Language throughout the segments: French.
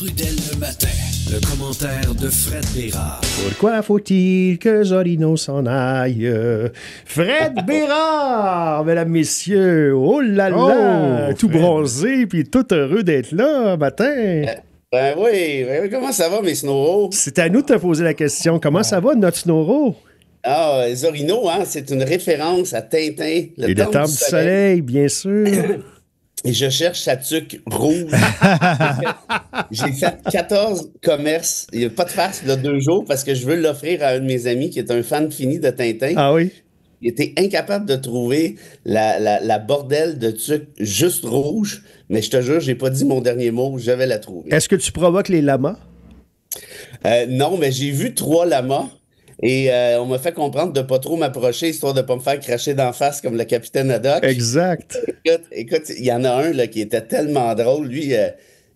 Trudel le matin. Le commentaire de Fred Bérard. Pourquoi faut-il que Zorino s'en aille? Fred Bérard, mesdames, messieurs. Oh là là, tout Fred. bronzé puis tout heureux d'être là matin. Ben oui, comment ça va, mes Snoro? C'est à nous de te poser la question. Comment ça va, notre Snoro? Ah, Zorino, hein, c'est une référence à Tintin, Et le temple du soleil, bien sûr. Et je cherche sa tuque rouge. J'ai fait 14 commerces. Il n'y a pas de farce, il y a 2 jours, parce que je veux l'offrir à un de mes amis qui est un fan fini de Tintin. Ah oui? Il était incapable de trouver la bordelle de tuque juste rouge, mais je te jure, j'ai pas dit mon dernier mot, je vais la trouver. Est-ce que tu provoques les lamas? Non, mais j'ai vu 3 lamas. Et on m'a fait comprendre de ne pas trop m'approcher, histoire de ne pas me faire cracher d'en face comme le capitaine Haddock. Exact. Écoute, il y en a un là, qui était tellement drôle. Lui,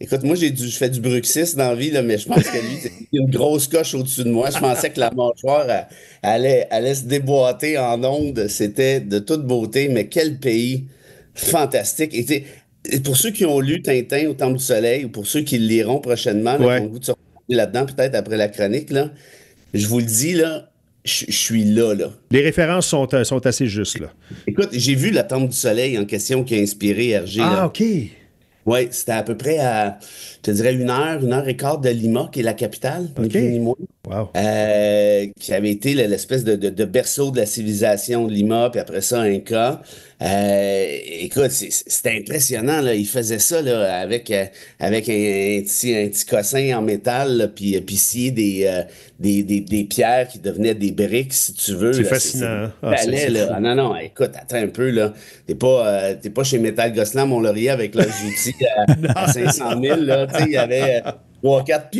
écoute, moi, je fais du bruxisme dans la vie, là, mais je pense que lui, c'est une grosse coche au-dessus de moi. Je pensais que la mâchoire allait se déboîter en ondes. C'était de toute beauté, mais quel pays fantastique. Et, tu sais, et pour ceux qui ont lu Tintin au Temple du Soleil, ou pour ceux qui le liront prochainement, là, Ouais. qui ont le goût de se retrouver là-dedans, peut-être après la chronique, là, je vous le dis, là, je suis là. Les références sont assez justes, là. Écoute, j'ai vu la Temple du Soleil en question qui a inspiré Hergé. Ah, Là. OK. Oui, c'était à peu près à, je te dirais, 1 heure et quart de Lima, qui est la capitale, ni OK. plus ni moins. Wow. Qui avait été l'espèce de berceau de la civilisation de Lima, puis après ça, Inca. Écoute, c'était impressionnant, là. Il faisait ça là, avec un petit cossin en métal, là, puis scier des pierres qui devenaient des briques, si tu veux. C'est là. fascinant, hein? C'est Ah, c'est là. fou. Ah, non, écoute, attends un peu, là. T'es pas chez Metal Gosselin Mont-Laurier avec leurs outils à 500 000, là. Tu sais, il y avait 3-4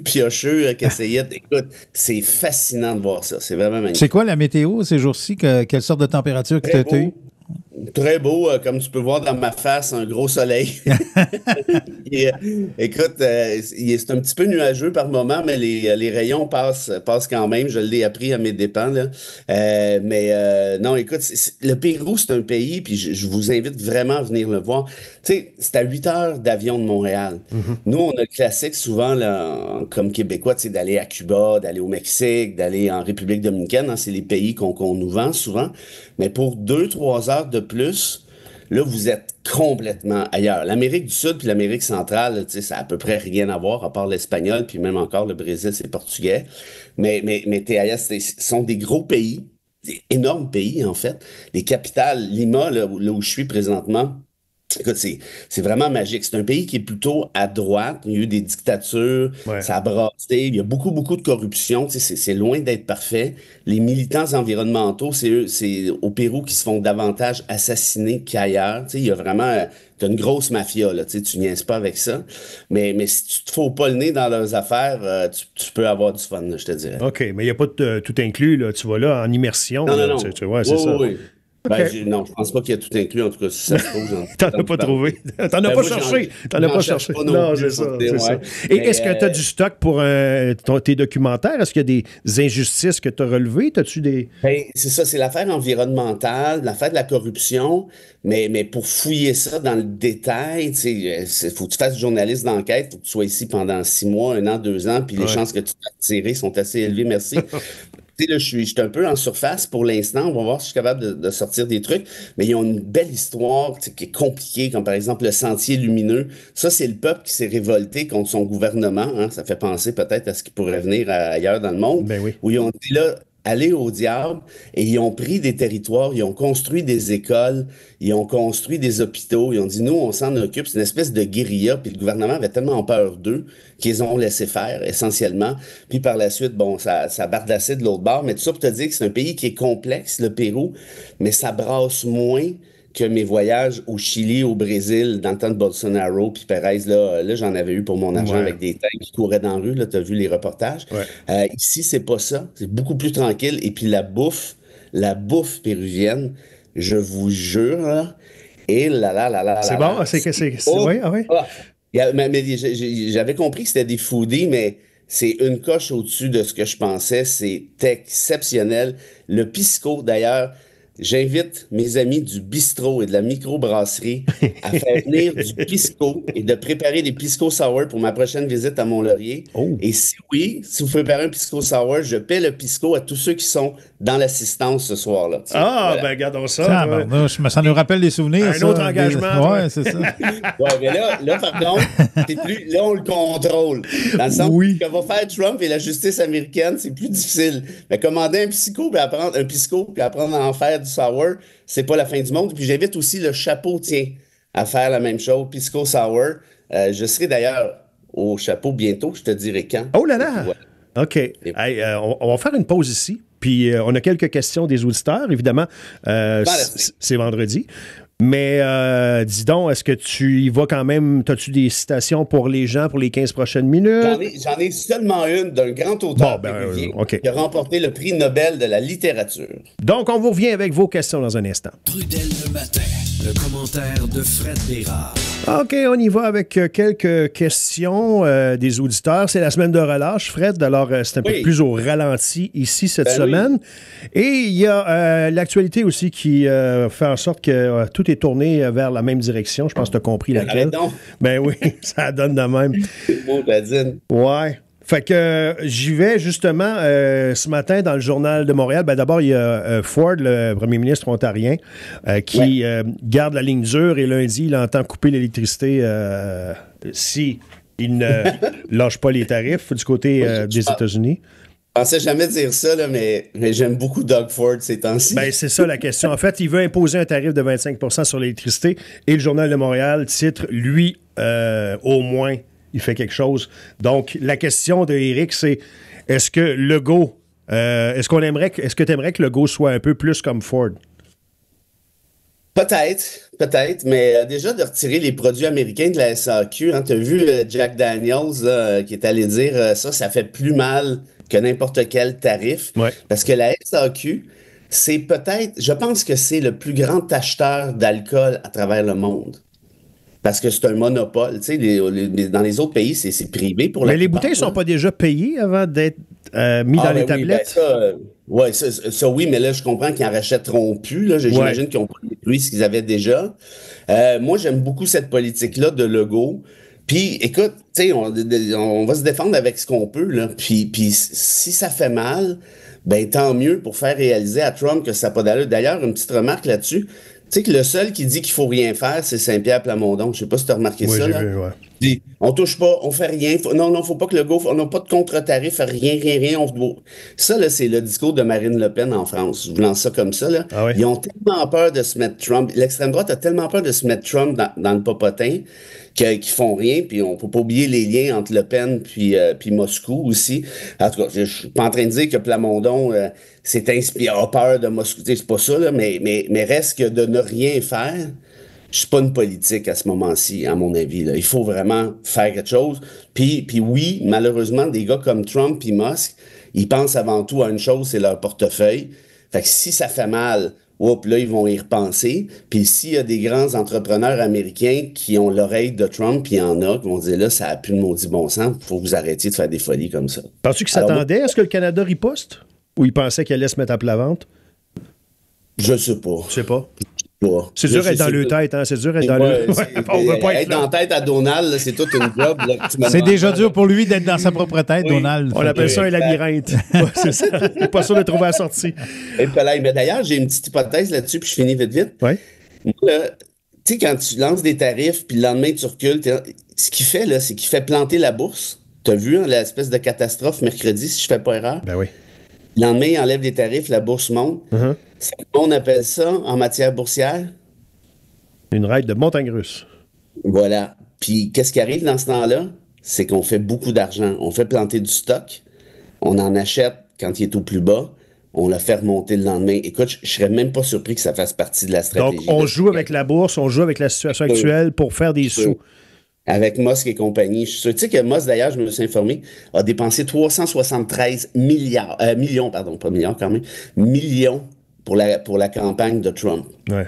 piocheux qui essayaient. Écoute, c'est fascinant de voir ça. C'est vraiment magnifique. C'est quoi la météo ces jours-ci? Quelle sorte de température que Très tu as eu? beau. Très beau, comme tu peux voir dans ma face, un gros soleil. Et, écoute, c'est un petit peu nuageux par moment, mais les rayons passent quand même. Je l'ai appris à mes dépens, là. Non, écoute, le Pérou, c'est un pays, puis je vous invite vraiment à venir le voir. Tu sais, c'est à 8 heures d'avion de Montréal. Nous, on a le classique souvent, là, comme Québécois, tu sais, d'aller à Cuba, d'aller au Mexique, d'aller en République dominicaine, hein, c'est les pays qu'on nous vend souvent. Mais pour 2-3 heures de plus, là, vous êtes complètement ailleurs. L'Amérique du Sud puis l'Amérique centrale, tu sais, ça a à peu près rien à voir, à part l'espagnol, puis même encore le Brésil, c'est portugais. Mais t'es ailleurs, ce sont des gros pays, des énormes pays, en fait. Les capitales, Lima, là où je suis présentement, écoute, c'est vraiment magique. C'est un pays qui est plutôt à droite. Il y a eu des dictatures, Ouais. ça a brassé. Il y a beaucoup, beaucoup de corruption. Tu sais, c'est loin d'être parfait. Les militants environnementaux, c'est au Pérou qui se font davantage assassiner qu'ailleurs. Tu sais, il y a vraiment, t'as une grosse mafia, là. Tu sais, tu niaises pas avec ça. Mais si tu te fous pas le nez dans leurs affaires, tu peux avoir du fun, là, je te dirais. OK, mais il n'y a pas de tout inclus, là. Tu vas là en immersion. Non, là. non, non. Ouais, c'est Oui, ça. oui, oui. Ben, OK. non, je pense pas qu'il y a tout inclus. En tout cas, si ça se trouve, T'en as pas trouvé. T'en as Ben, pas moi, cherché. T'en as j'en pas cherche cherché. pas non Non, plus, c'est ça. faut dire, C'est ça. ouais. Et Mais, est-ce que tu as du stock pour tes documentaires? Est-ce qu'il y a des injustices que tu as relevées? T'as-tu des. Ben, c'est ça, c'est l'affaire environnementale, l'affaire de la corruption, mais pour fouiller ça dans le détail, tu sais, faut que tu fasses du journaliste d'enquête, faut que tu sois ici pendant 6 mois, 1 an, 2 ans, puis les Ouais. chances que tu te fasses tirer sont assez élevées, merci. Tu sais, là, je suis un peu en surface pour l'instant. On va voir si je suis capable de sortir des trucs. Mais ils ont une belle histoire, tu sais, qui est compliquée, comme par exemple le Sentier lumineux. Ça, c'est le peuple qui s'est révolté contre son gouvernement. Hein. Ça fait penser peut-être à ce qui pourrait venir ailleurs dans le monde. Ben oui. Où ils ont dit là, allez au diable. Et ils ont pris des territoires, ils ont construit des écoles, ils ont construit des hôpitaux. Ils ont dit, nous, on s'en occupe. C'est une espèce de guérilla. Puis le gouvernement avait tellement peur d'eux qu'ils ont laissé faire, essentiellement. Puis par la suite, bon, ça bardassait de l'autre bord. Mais tout ça pour te dire que c'est un pays qui est complexe, le Pérou, mais ça brasse moins que mes voyages au Chili, au Brésil, dans le temps de Bolsonaro, puis Perez, là j'en avais eu pour mon argent Ouais. avec des tanks qui couraient dans la rue, là, t'as vu les reportages. Ouais. Ici, c'est pas ça. C'est beaucoup plus tranquille. Et puis la bouffe péruvienne, je vous jure, là, et là. C'est bon? C'est. Oh, Oui, ah oui. ah. J'avais compris que c'était des foodies, mais c'est une coche au-dessus de ce que je pensais. C'est exceptionnel. Le pisco, d'ailleurs, j'invite mes amis du bistrot et de la microbrasserie à faire venir du pisco et de préparer des pisco sour pour ma prochaine visite à Mont-Laurier. Oh. Et si oui, si vous préparez un pisco sour, je paie le pisco à tous ceux qui sont dans l'assistance ce soir-là. Ah, Voilà. ben, regardons ça. Ça, ça nous rappelle des souvenirs. Un autre engagement. Ouais, c'est ça. Ouais, mais là, par contre, là, on le contrôle. Dans le sens Oui. que va faire Trump et la justice américaine, c'est plus difficile. Mais commander un pisco, puis apprendre à en faire du sour, c'est pas la fin du monde. Puis j'invite aussi le chapeau, tiens, à faire la même chose, pisco sour. Je serai d'ailleurs au chapeau bientôt, je te dirai quand. Oh là là! Ouais. OK. Hey, on va faire une pause ici. Puis on a quelques questions des auditeurs, évidemment. C'est vendredi. Mais dis donc, est-ce que tu y vas quand même? As-tu des citations pour les gens pour les 15 prochaines minutes? J'en ai seulement une d'un grand auteur péruvien OK. qui a remporté le prix Nobel de la littérature. Donc, on vous revient avec vos questions dans un instant. Trudel le matin, le commentaire de Fred Bérard. OK, on y va avec quelques questions des auditeurs. C'est la semaine de relâche, Fred, alors c'est un peu plus au ralenti ici cette semaine. Oui. Et il y a l'actualité aussi qui fait en sorte que tout est tourné vers la même direction. Je pense que tu as compris laquelle. Ben oui, ça donne de même. C'est beau, Nadine. Ouais. Fait que j'y vais justement ce matin dans le Journal de Montréal. Ben d'abord, il y a Ford, le premier ministre ontarien, qui garde la ligne dure et lundi, il entend couper l'électricité si il ne lâche pas les tarifs du côté des États-Unis. Je pensais jamais dire ça, là, mais j'aime beaucoup Doug Ford ces temps-ci. Ben, c'est ça la question. En fait, il veut imposer un tarif de 25 % sur l'électricité et le Journal de Montréal titre, lui, au moins, il fait quelque chose. Donc, la question de Éric, c'est est-ce que Legault, est-ce que tu aimerais que Legault soit un peu plus comme Ford? Peut-être, mais déjà de retirer les produits américains de la SAQ, hein, tu as vu Jack Daniels là, qui est allé dire ça fait plus mal que n'importe quel tarif. Ouais. Parce que la SAQ, c'est peut-être, je pense que c'est le plus grand acheteur d'alcool à travers le monde. Parce que c'est un monopole. Tu sais, dans les autres pays, c'est privé pour la Mais les bouteilles ne sont pas déjà payées avant d'être mis dans les tablettes? Ça, oui, mais là, je comprends qu'ils en rachèteront plus. Là. J'imagine qu'ils ont pris ce qu'ils avaient déjà. Moi, j'aime beaucoup cette politique-là de Legault. Puis, écoute, tu sais, on va se défendre avec ce qu'on peut, là. Puis si ça fait mal, ben tant mieux pour faire réaliser à Trump que ça n'a pas d'allure. D'ailleurs, une petite remarque là-dessus. Tu sais que le seul qui dit qu'il faut rien faire, c'est Saint-Pierre Plamondon. Je sais pas si tu as remarqué ça. Là. Vu, ouais. Il dit, on touche pas, on fait rien. Non, faut pas que le go, on n'a pas de contre-tarif, rien. Ça, là, c'est le discours de Marine Le Pen en France. Je vous lance ça comme ça, là. Ah ouais? Ils ont tellement peur de se mettre Trump. L'extrême droite a tellement peur de se mettre Trump dans le popotin qu'ils font rien. Puis on peut pas oublier les liens entre Le Pen puis Moscou aussi. En tout cas, je suis pas en train de dire que Plamondon s'est inspiré, a peur de Moscou. C'est pas ça, là, mais reste que de ne rien faire. Je suis pas une politique à ce moment-ci, à mon avis. Là. Il faut vraiment faire quelque chose. Puis oui, malheureusement, des gars comme Trump et Musk, ils pensent avant tout à une chose, c'est leur portefeuille. Fait que si ça fait mal, là, ils vont y repenser. Puis s'il y a des grands entrepreneurs américains qui ont l'oreille de Trump, puis il y en a qui vont dire, là, ça a plus de maudit bon sens, il faut que vous arrêtiez de faire des folies comme ça. Penses-tu qu'ils s'attendaient à ce que le Canada riposte? Ou ils pensaient qu'elle allait se mettre à plat ventre? Je sais pas. Je sais pas. Pas. C'est dur d'être dans le tête, hein? C'est dur d'être dans le... On veut pas être dans la tête à Donald, là, c'est toute une job. C'est déjà dur pour lui d'être dans sa propre tête, Donald. On appelle ça un labyrinthe. C'est ça. Il n'est pas sûr de trouver la sortie. Mais d'ailleurs, j'ai une petite hypothèse là-dessus, puis je finis vite. Ouais. Tu sais, quand tu lances des tarifs, puis le lendemain, tu recules, ce qu'il fait, là, c'est qu'il fait planter la bourse. Tu as vu hein, l'espèce de catastrophe mercredi, si je fais pas erreur? Ben oui. Le lendemain, il enlève des tarifs, la bourse monte. On appelle ça, en matière boursière? Une règle de montagne russe. Voilà. Puis, qu'est-ce qui arrive dans ce temps-là? C'est qu'on fait beaucoup d'argent. On fait planter du stock. On en achète quand il est au plus bas. On le fait remonter le lendemain. Écoute, je serais même pas surpris que ça fasse partie de la stratégie. Donc, on joue avec la bourse, on joue avec la situation actuelle pour faire des sous. Avec Musk et compagnie. Je suis sûr. Tu sais que Musk, d'ailleurs, je me suis informé, a dépensé 373 millions, pas milliards quand même, millions pour la campagne de Trump. Ouais.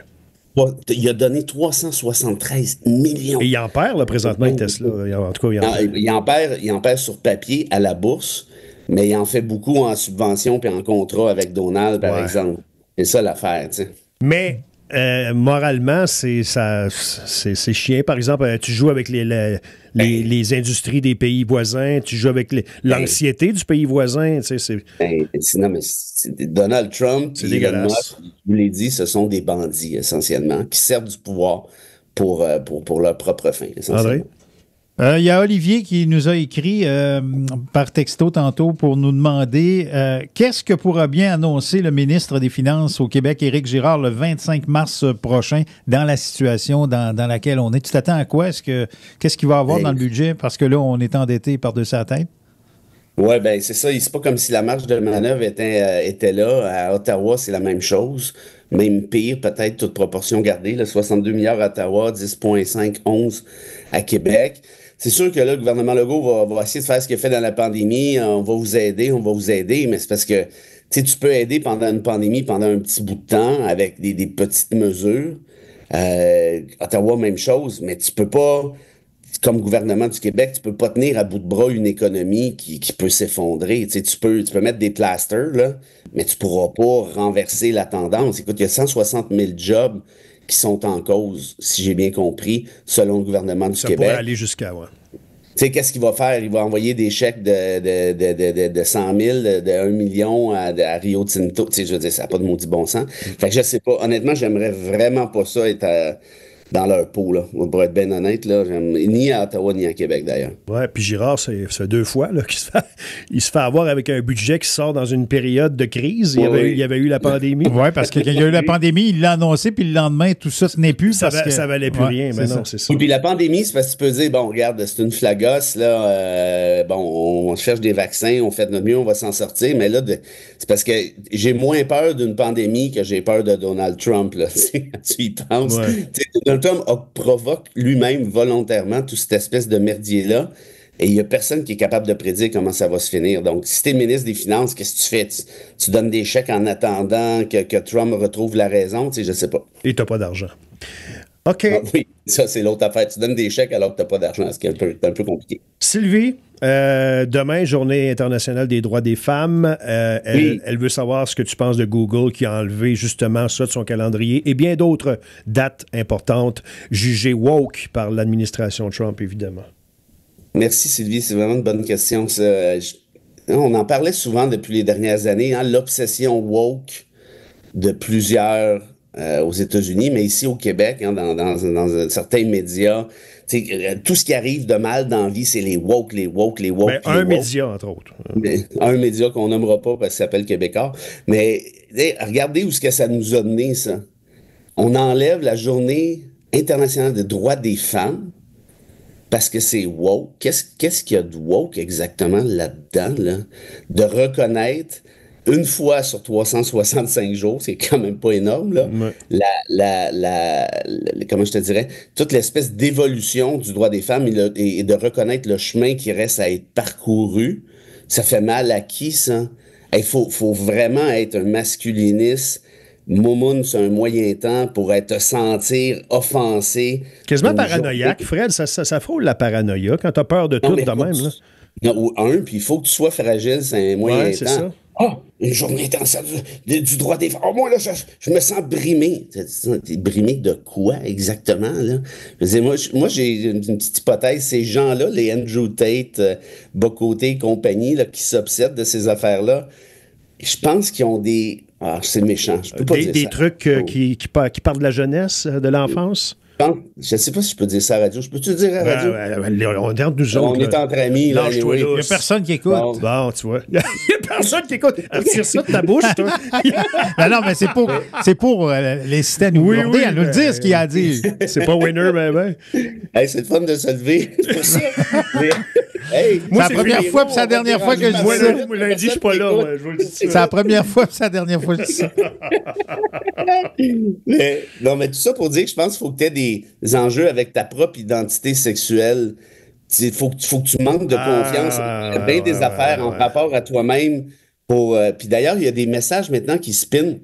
Il a donné 373 millions. Et il en perd, là, présentement, Tesla. En tout cas, il en perd sur papier à la bourse, mais il en fait beaucoup en subvention puis en contrat avec Donald, par exemple. C'est ça l'affaire, tu sais. Mais moralement, c'est chiant. Par exemple, tu joues avec les industries des pays voisins, tu joues avec l'anxiété du pays voisin. Tu sais, non, mais Donald Trump, c'est dégueulasse. Je vous l'ai dit, ce sont des bandits, essentiellement, qui servent du pouvoir pour leur propre fin, essentiellement. André? Il y a Olivier qui nous a écrit par texto tantôt pour nous demander qu'est-ce que pourra bien annoncer le ministre des Finances au Québec, Éric Girard, le 25 mars prochain, dans la situation dans laquelle on est. Tu t'attends à quoi? Qu'est-ce qu'il va y avoir dans le budget? Parce que là, on est endetté par-dessus la tête. Oui, ben c'est ça. C'est pas comme si la marge de manœuvre était là. À Ottawa, c'est la même chose. Même pire, peut-être, toute proportion gardée. Là, 62 milliards à Ottawa, 10,5, 11 à Québec. C'est sûr que là, le gouvernement Legault va essayer de faire ce qu'il a fait dans la pandémie. On va vous aider, mais c'est parce que tu peux aider pendant une pandémie, pendant un petit bout de temps, avec des petites mesures. Ottawa, même chose, mais tu peux pas, comme gouvernement du Québec, tu peux pas tenir à bout de bras une économie qui peut s'effondrer. Tu peux mettre des plasters, là, mais tu pourras pas renverser la tendance. Écoute, il y a 160 000 jobs qui sont en cause, si j'ai bien compris, selon le gouvernement du Québec. Ça pourrait aller jusqu'à, ouais. Tu sais, qu'est-ce qu'il va faire? Il va envoyer des chèques de 100 000, de 1 million à Rio Tinto. Tu sais, je veux dire, ça n'a pas de maudit bon sens. Fait que je sais pas. Honnêtement, j'aimerais vraiment pas ça être dans leur peau, là. Pour être bien honnête, là. Ni à Ottawa, ni à Québec, d'ailleurs. Ouais, puis Girard, ça fait 2 fois là, il se fait avoir avec un budget qui sort dans une période de crise. Il y avait eu la pandémie. Oui, parce que quand il y a eu la pandémie, il l'a annoncé, puis le lendemain, tout ça, ce n'est plus. Ça valait plus rien, mais non, c'est ça. Et puis la pandémie, c'est parce que tu peux dire, bon, regarde, c'est une flagosse, là, on cherche des vaccins, on fait de notre mieux, on va s'en sortir, mais là, c'est parce que j'ai moins peur d'une pandémie que j'ai peur de Donald Trump, là, quand tu y penses. Ouais. Donald Trump provoque lui-même volontairement toute cette espèce de merdier-là, et il n'y a personne qui est capable de prédire comment ça va se finir. Donc, si tu es ministre des Finances, qu'est-ce que tu fais? Tu donnes des chèques en attendant que Trump retrouve la raison? Tu sais, je sais pas. Et tu n'as pas d'argent. OK. Ah, oui, ça, c'est l'autre affaire. Tu donnes des chèques alors que tu n'as pas d'argent, ce qui est un peu compliqué. Sylvie, demain, Journée internationale des droits des femmes. Elle veut savoir ce que tu penses de Google qui a enlevé justement ça de son calendrier et bien d'autres dates importantes jugées woke par l'administration Trump, évidemment. Merci, Sylvie. C'est vraiment une bonne question. On en parlait souvent depuis les dernières années, hein, l'obsession woke de plusieurs aux États-Unis, mais ici au Québec, hein, dans certains médias, tout ce qui arrive de mal dans la vie, c'est les woke. Ben, un média, entre autres. Un média qu'on nommera pas parce qu'il s'appelle Québécois. Mais regardez où est-ce que ça nous a mené, ça. On enlève la Journée internationale des droits des femmes parce que c'est woke. Qu'est-ce qu'il y a de woke exactement là-dedans, là? De reconnaître une fois sur 365 jours, c'est quand même pas énorme, là. Ouais. Comment je te dirais, toute l'espèce d'évolution du droit des femmes et de reconnaître le chemin qui reste à être parcouru, ça fait mal à qui, ça? Il faut vraiment être un masculiniste. Moumoune, c'est un moyen temps pour te sentir offensé. Quasiment paranoïaque, Fred, ça frôle la paranoïa quand t'as peur de tout de même, là. Non, puis il faut que tu sois fragile, c'est un moyen temps. Ça. Une journée intense du droit des femmes. Moi, là, je me sens brimé. T'es brimé de quoi exactement, là? Je veux dire, moi, j'ai une petite hypothèse. Ces gens-là, les Andrew Tate, Bocoté et compagnie, là, qui s'obsèdent de ces affaires-là, je pense qu'ils ont des... Ah, c'est méchant. Je peux pas dire ça. Des trucs qui parlent de la jeunesse, de l'enfance? Je ne sais pas si je peux dire ça à la radio. Je peux-tu dire à la radio? On est entre nous autres. On est entre amis. Lâche-toi là. Il n'y a personne qui écoute. Bon, tu vois. Il n'y a personne qui écoute. Retire ça de ta bouche, toi. Non, mais c'est pour les citer à nous à nous dire ce qu'il y a à dire. C'est pas winner, mais Hey, c'est le fun de se lever. C'est pour ça. Hey, c'est la première fois et c'est la dernière fois que je dis ça. Lundi, je suis pas là. Je vous le dis. C'est la première fois et c'est la dernière fois que je dis ça. Mais tout ça pour dire que je pense qu'il faut que tu aies des enjeux avec ta propre identité sexuelle. Il faut que tu manques de confiance. Il y a bien des affaires en rapport à toi-même. Puis d'ailleurs, il y a des messages maintenant qui spinent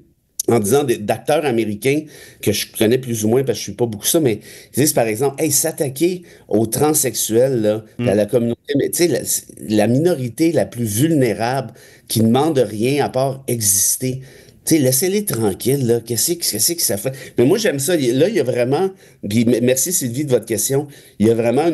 en disant d'acteurs américains que je connais plus ou moins parce que je suis pas beaucoup ça, mais ils disent par exemple, s'attaquer aux transsexuels, là, à la communauté, mais tu sais, la minorité la plus vulnérable qui ne demande rien à part exister. Tu sais, laissez-les tranquilles, là. Qu'est-ce que ça fait? Mais moi, j'aime ça. Là, il y a vraiment... Puis merci, Sylvie, de votre question. Il y a vraiment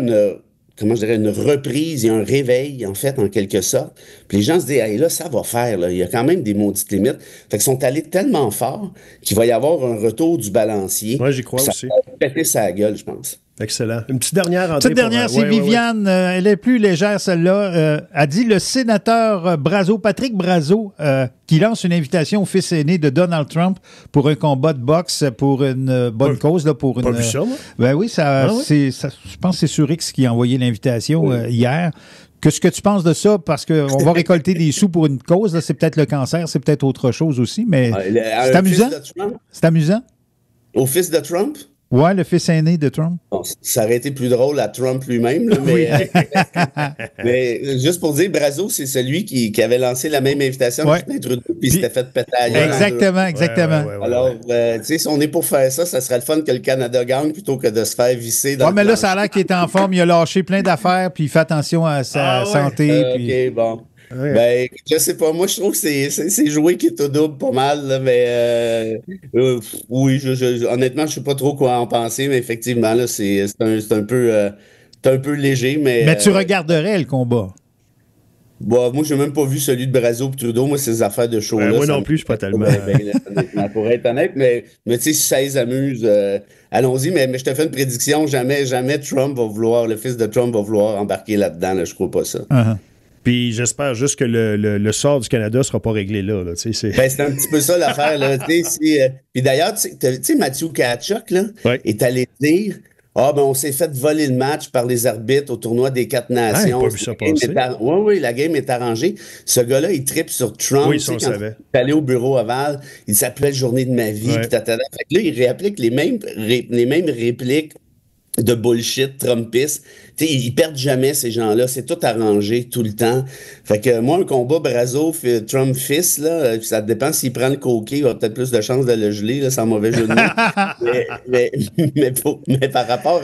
comment je dirais, une reprise, il y a un réveil, en fait, en quelque sorte. Puis les gens se disent, hey, là, ça va faire, là. Il y a quand même des maudites limites. Fait qu'ils sont allés tellement fort qu'il va y avoir un retour du balancier. Moi, j'y crois ça aussi. va péter sa gueule, je pense. Excellent. Une petite dernière, André. Petite dernière, c'est Viviane. Elle est plus légère, celle-là. A dit le sénateur Brazo, Patrick Brazo, qui lance une invitation au fils aîné de Donald Trump pour un combat de boxe pour une bonne cause. Là, pour Pas une, vu ça, moi? Ben oui, je pense que c'est sur X qui a envoyé l'invitation hier. Qu'est-ce que tu penses de ça? Parce qu'on va récolter des sous pour une cause. Là, c'est peut-être le cancer, c'est peut-être autre chose aussi, mais c'est amusant. C'est amusant. Au fils de Trump? Ouais, le fils aîné de Trump. Bon, ça aurait été plus drôle à Trump lui-même, là, mais juste pour dire, Brazo, c'est celui qui avait lancé la même invitation que Justin Trudeau, puis il s'était fait péter à la gueule. Exactement. Alors, tu sais, si on est pour faire ça, ça serait le fun que le Canada gagne plutôt que de se faire visser dans mais là, ça a l'air qu'il est en forme, il a lâché plein d'affaires, puis il fait attention à sa santé. Puis... OK, bon. Ben, je sais pas, moi je trouve que c'est joué qui est au double pas mal, là, mais oui, honnêtement, je sais pas trop quoi en penser, mais effectivement, là, c'est un peu léger, mais... Mais tu regarderais le combat? Bon, moi, j'ai même pas vu celui de Brazo et Trudeau, moi, ces affaires de show-là. Moi non plus, je suis pas tellement... pour être honnête, mais tu sais, si ça les amuse, allons-y, mais je te fais une prédiction, jamais Trump va vouloir, le fils de Trump va vouloir embarquer là-dedans, là, je crois pas ça. Puis j'espère juste que le sort du Canada ne sera pas réglé là. C'est un petit peu ça l'affaire. Là, puis d'ailleurs, tu sais, Matthew Tkachuk là, est allé dire on s'est fait voler le match par les arbitres au tournoi des 4 Nations. Pas vu ça passer. Oui, la game est arrangée. Ce gars-là, il tripe sur Trump. Oui, ça, on savait. Il est allé au bureau Oval, il s'appelait Journée de ma vie. Fait que là, il réapplique les mêmes répliques de bullshit trumpiste. Tu sais, ils perdent jamais, ces gens-là. C'est tout arrangé tout le temps. Fait que moi, un combat Brazo-Trump fils, là, ça dépend s'il prend le coquet, il va peut-être plus de chances de le geler, là, sans mauvais jeu de mots. mais par rapport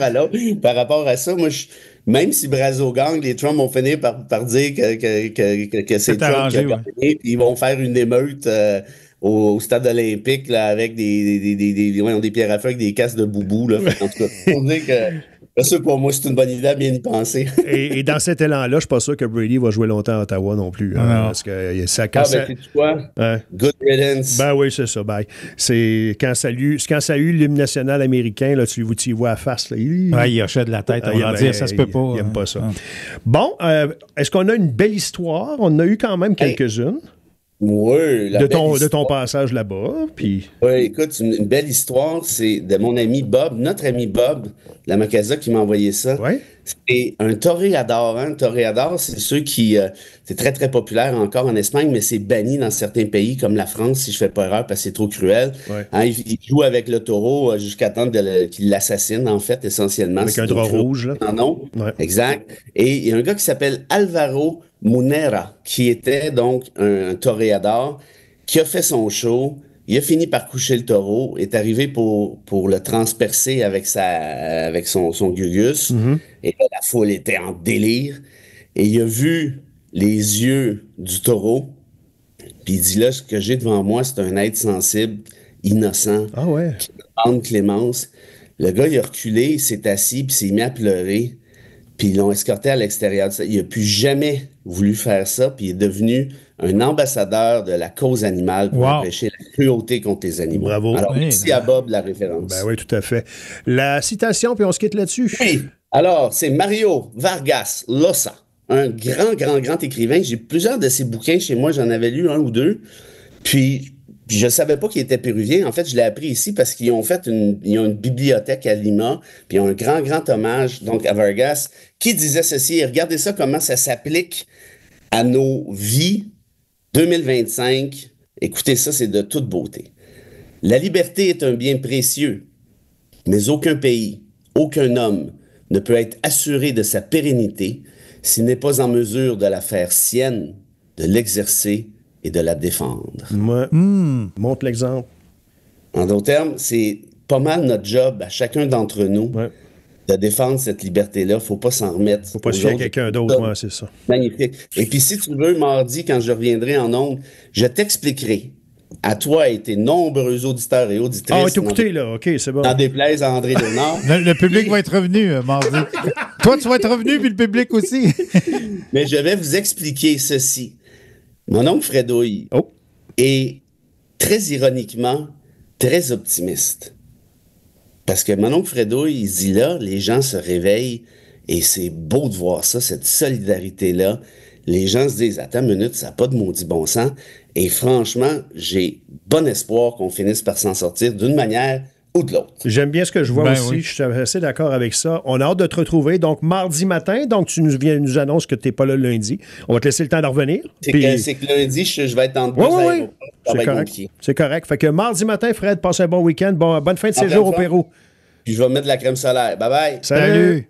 à ça, moi, même si Brazo gagne, les Trump vont finir par dire que c'est Trump qui a gagné, puis ils vont faire une émeute au stade olympique là, avec des pierres à feu avec des casques de boubou. Là. En tout cas, on dit que ça, pour moi, c'est une bonne idée à bien y penser. et dans cet élan-là, je ne suis pas sûr que Brady va jouer longtemps à Ottawa non plus. Parce que ça c'est quoi? Good riddance. Ben oui, c'est ça. Ben, c'est quand ça a eu l'hymne national américain, là, tu y vois à face. Là. Il hochait de la tête. On va dire, ça se peut pas. Il n'aime pas ça. Bon, est-ce qu'on a une belle histoire? On en a eu quand même quelques-unes. Oui. De ton passage là-bas. Puis... Oui, écoute, une belle histoire, c'est de mon ami Bob, notre ami Bob, la Macasa, qui m'a envoyé ça. Ouais. C'est un toréador. Un toréador, c'est ceux qui... c'est très, très populaire encore en Espagne, mais c'est banni dans certains pays, comme la France, si je ne fais pas erreur, parce que c'est trop cruel. Ouais. Il joue avec le taureau jusqu'à temps qu'il l'assassine, en fait, essentiellement. Avec un drap rouge, là. Non, exact. Et il y a un gars qui s'appelle Alvaro Munera, qui était donc un toréador, qui a fait son show. Il a fini par coucher le taureau, est arrivé pour le transpercer avec son gugus. Et là, la foule était en délire. Et il a vu les yeux du taureau. Puis il dit là, ce que j'ai devant moi, c'est un être sensible, innocent, qui demande clémence. Le gars, il a reculé, il s'est assis, puis s'est mis à pleurer. Puis ils l'ont escorté à l'extérieur. Il n'a plus jamais voulu faire ça, puis il est devenu un ambassadeur de la cause animale pour empêcher la cruauté contre les animaux. Bravo. Alors, ici à Bob, la référence. Ben oui, tout à fait. La citation, puis on se quitte là-dessus. Oui. Alors, c'est Mario Vargas Llosa, un grand écrivain. J'ai plusieurs de ses bouquins chez moi. J'en avais lu un ou deux. Puis je ne savais pas qu'il était péruvien. En fait, je l'ai appris ici parce qu'ils ont une bibliothèque à Lima, puis ils ont un grand hommage donc à Vargas, qui disait ceci, et regardez ça, comment ça s'applique à nos vies 2025. Écoutez ça, c'est de toute beauté. La liberté est un bien précieux, mais aucun pays, aucun homme ne peut être assuré de sa pérennité s'il n'est pas en mesure de la faire sienne, de l'exercer et de la défendre. Montre l'exemple. En d'autres termes, c'est pas mal notre job à chacun d'entre nous de défendre cette liberté-là. Il ne faut pas s'en remettre. Il ne faut pas se fier à quelqu'un d'autre, c'est ça. Magnifique. Et puis si tu veux, mardi, quand je reviendrai en ondes, je t'expliquerai à toi et tes nombreux auditeurs et auditrices. Ah, on est écouté, là. OK, c'est bon. N'en déplaise à André Léonard. Le public va être revenu mardi. Toi, tu vas être revenu, puis le public aussi. Mais je vais vous expliquer ceci. Mon oncle Fredouille est très ironiquement très optimiste. Parce que mon oncle Fredouille, il dit là, les gens se réveillent et c'est beau de voir ça, cette solidarité-là. Les gens se disent, attends une minute, ça n'a pas de maudit bon sens. Et franchement, j'ai bon espoir qu'on finisse par s'en sortir d'une manière ou de l'autre. J'aime bien ce que je vois aussi. Oui. Je suis assez d'accord avec ça. On a hâte de te retrouver. Donc, mardi matin, donc tu nous annonces que tu n'es pas là le lundi. On va te laisser le temps de revenir. C'est que lundi, je vais être en deux oui. C'est correct. C'est correct. Fait que mardi matin, Fred, passe un bon week-end. Bonne fin de séjour au Pérou. Puis je vais mettre de la crème solaire. Bye bye. Salut.